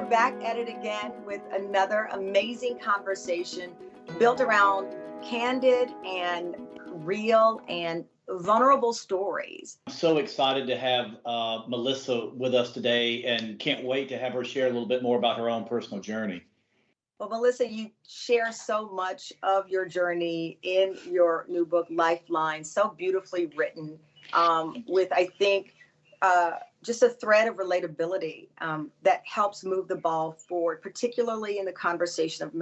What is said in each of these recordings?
back at it again with another amazing conversation built around candid and real and vulnerable stories. I'm so excited to have Melissa with us today and can't wait to have her share a little bit more about her own personal journey. Well, Melissa, you share so much of your journey in your new book, LifeLines, so beautifully written, with, I think, just a thread of relatability that helps move the ball forward, particularly in the conversation of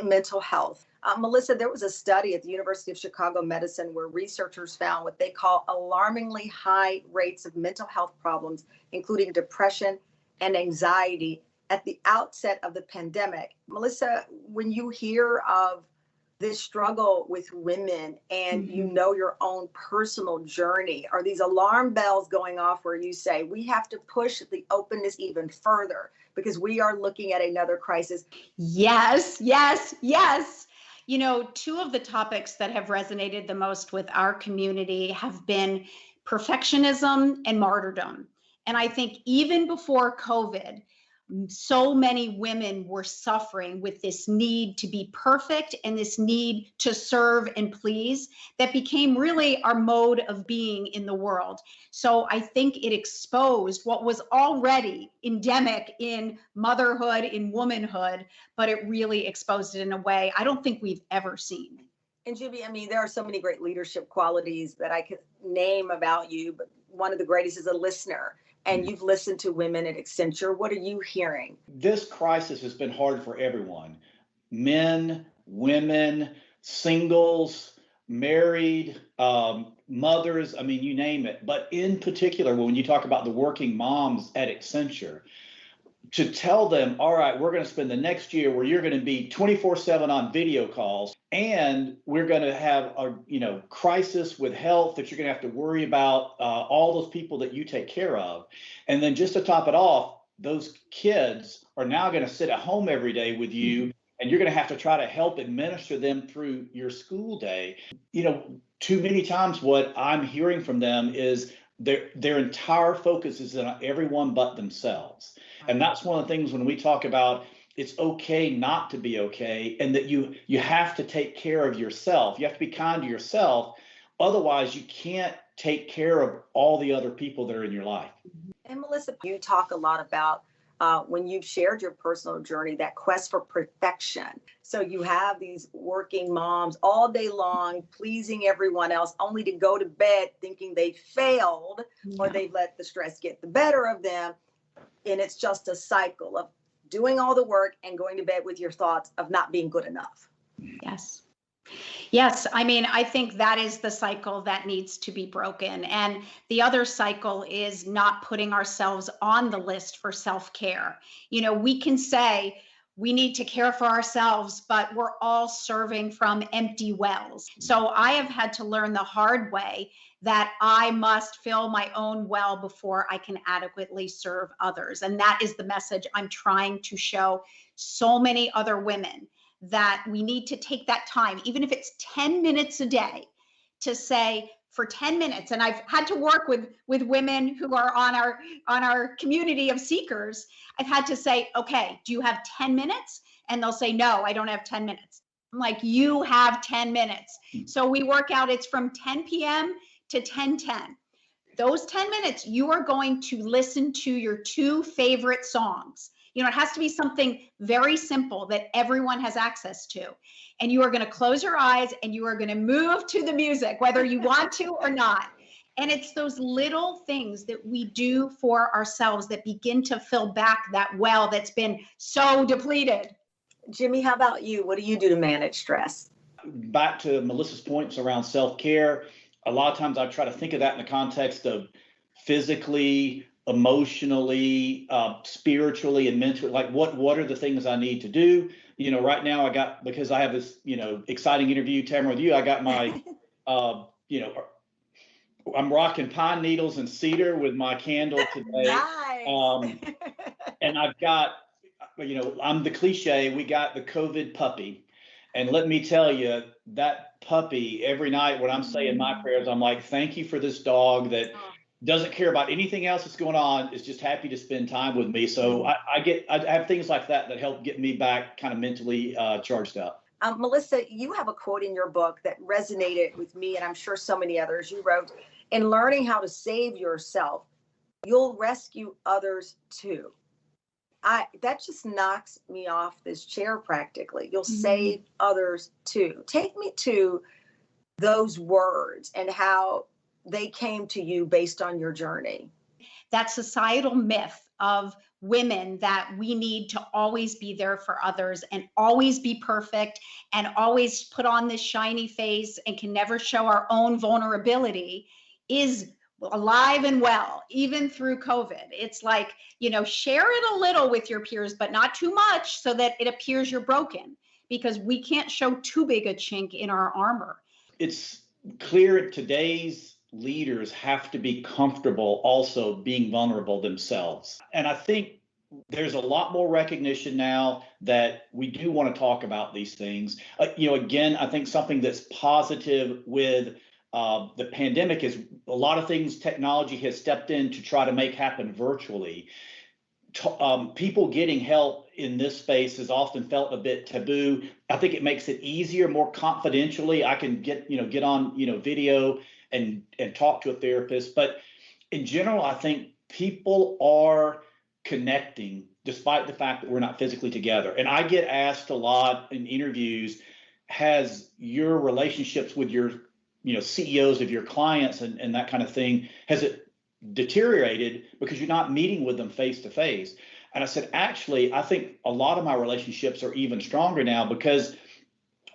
mental health. Melissa, there was a study at the University of Chicago Medicine where researchers found what they call alarmingly high rates of mental health problems, including depression and anxiety, at the outset of the pandemic. Melissa, when you hear of this struggle with women and you know your own personal journey, are these alarm bells going off where you say we have to push the openness even further because we are looking at another crisis? Yes, yes, yes. You know, two of the topics that have resonated the most with our community have been perfectionism and martyrdom. And I think even before COVID, so many women were suffering with this need to be perfect and this need to serve and please that became really our mode of being in the world. So I think it exposed what was already endemic in motherhood, in womanhood, but it really exposed it in a way I don't think we've ever seen. And Jimmy, I mean, there are so many great leadership qualities that I could name about you, but one of the greatest is a listener. And you've listened to women at Accenture. What are you hearing? This crisis has been hard for everyone. Men, women, singles, married, mothers, I mean, you name it. But in particular, when you talk about the working moms at Accenture, to tell them, all right, we're going to spend the next year where you're going to be 24/7 on video calls, and we're going to have a crisis with health that you're going to have to worry about all those people that you take care of. And then just to top it off, those kids are now going to sit at home every day with you, and you're going to have to try to help administer them through your school day. Too many times what I'm hearing from them is their entire focus is on everyone but themselves. And that's one of the things when we talk about it's okay not to be okay, and that you have to take care of yourself. You have to be kind to yourself. Otherwise, you can't take care of all the other people that are in your life. And Melissa, you talk a lot about when you've shared your personal journey, that quest for perfection. So you have these working moms all day long, pleasing everyone else, only to go to bed thinking they failed or they've let the stress get the better of them. And it's just a cycle of doing all the work and going to bed with your thoughts of not being good enough. Yes. Yes. I mean, I think that is the cycle that needs to be broken. And the other cycle is not putting ourselves on the list for self-care. We can say we need to care for ourselves, but we're all serving from empty wells. So I have had to learn the hard way that I must fill my own well before I can adequately serve others. And that is the message I'm trying to show so many other women, that we need to take that time, even if it's 10 minutes a day, to say for 10 minutes. And I've had to work with women who are on our community of seekers. I've had to say, okay, do you have 10 minutes? And they'll say, no, I don't have 10 minutes. I'm like, you have 10 minutes. So we work out, it's from 10 p.m. to 10:10. Those 10 minutes, you are going to listen to your two favorite songs. It has to be something very simple that everyone has access to. And you are going to close your eyes and you are going to move to the music, whether you want to or not. And it's those little things that we do for ourselves that begin to fill back that well that's been so depleted. Jimmy, how about you? What do you do to manage stress? Back to Melissa's points around self-care, a lot of times I try to think of that in the context of physically, emotionally, spiritually, and mentally. Like what are the things I need to do? Right now because I have this, exciting interview, Tamron, with you, I got my, I'm rocking pine needles and cedar with my candle today. Nice. And I've got, I'm the cliche, we got the COVID puppy. And let me tell you, that puppy, every night when I'm saying my prayers, I'm like, thank you for this dog that doesn't care about anything else that's going on, is just happy to spend time with me. So I have things like that help get me back kind of mentally charged up. Melissa, you have a quote in your book that resonated with me, and I'm sure so many others. You wrote, "In learning how to save yourself, you'll rescue others too." That just knocks me off this chair practically. You'll save others too. Take me to those words and how they came to you based on your journey. That societal myth of women that we need to always be there for others and always be perfect and always put on this shiny face and can never show our own vulnerability is alive and well, even through COVID. It's like, share it a little with your peers, but not too much so that it appears you're broken, because we can't show too big a chink in our armor. It's clear today's leaders have to be comfortable also being vulnerable themselves. And I think there's a lot more recognition now that we do want to talk about these things. Again, I think something that's positive with the pandemic is a lot of things technology has stepped in to try to make happen virtually. People getting help in this space has often felt a bit taboo. I think it makes it easier, more confidentially. I can get on, video and talk to a therapist. But in general, I think people are connecting despite the fact that we're not physically together. And I get asked a lot in interviews, has your relationships with your CEOs of your clients and that kind of thing, has it deteriorated because you're not meeting with them face to face? And I said, actually, I think a lot of my relationships are even stronger now, because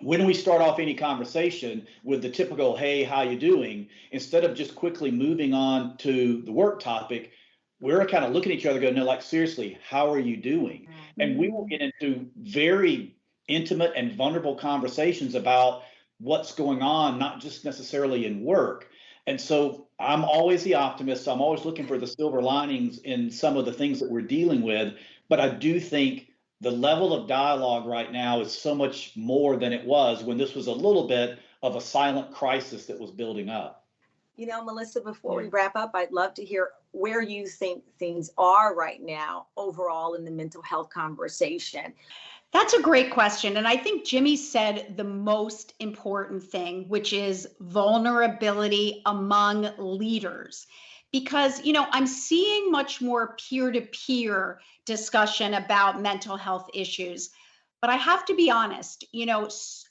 when we start off any conversation with the typical, "Hey, how you doing?" instead of just quickly moving on to the work topic, we're kind of looking at each other going, "No, like, seriously, how are you doing?" And we will get into very intimate and vulnerable conversations about what's going on, not just necessarily in work. And so I'm always the optimist. I'm always looking for the silver linings in some of the things that we're dealing with. But I do think the level of dialogue right now is so much more than it was when this was a little bit of a silent crisis that was building up. Melissa, before we wrap up, I'd love to hear where you think things are right now overall in the mental health conversation. That's a great question. And I think Jimmy said the most important thing, which is vulnerability among leaders. Because, I'm seeing much more peer-to-peer discussion about mental health issues. But I have to be honest,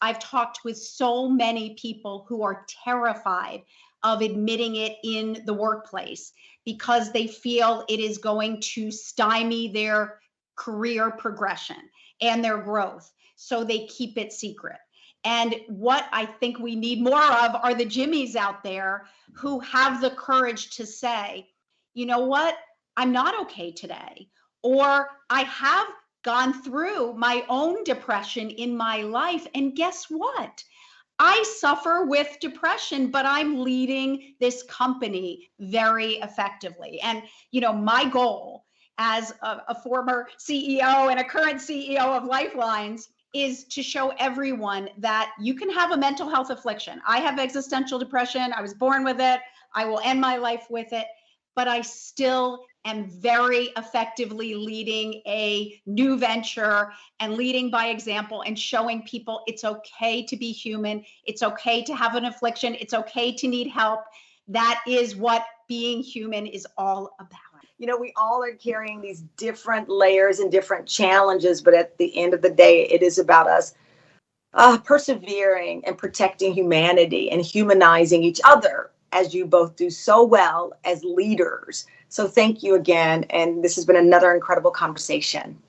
I've talked with so many people who are terrified of admitting it in the workplace because they feel it is going to stymie their career progression and their growth. So they keep it secret. And what I think we need more of are the Jimmys out there who have the courage to say, "You know what? I'm not okay today." Or I have gone through my own depression in my life. And guess what? I suffer with depression, but I'm leading this company very effectively. And, my goal as a former CEO and a current CEO of LifeLines is to show everyone that you can have a mental health affliction. I have existential depression. I was born with it. I will end my life with it, but I still am very effectively leading a new venture and leading by example and showing people it's okay to be human. It's okay to have an affliction. It's okay to need help. That is what being human is all about. We all are carrying these different layers and different challenges, but at the end of the day, it is about us persevering and protecting humanity and humanizing each other, as you both do so well as leaders. So thank you again. And this has been another incredible conversation.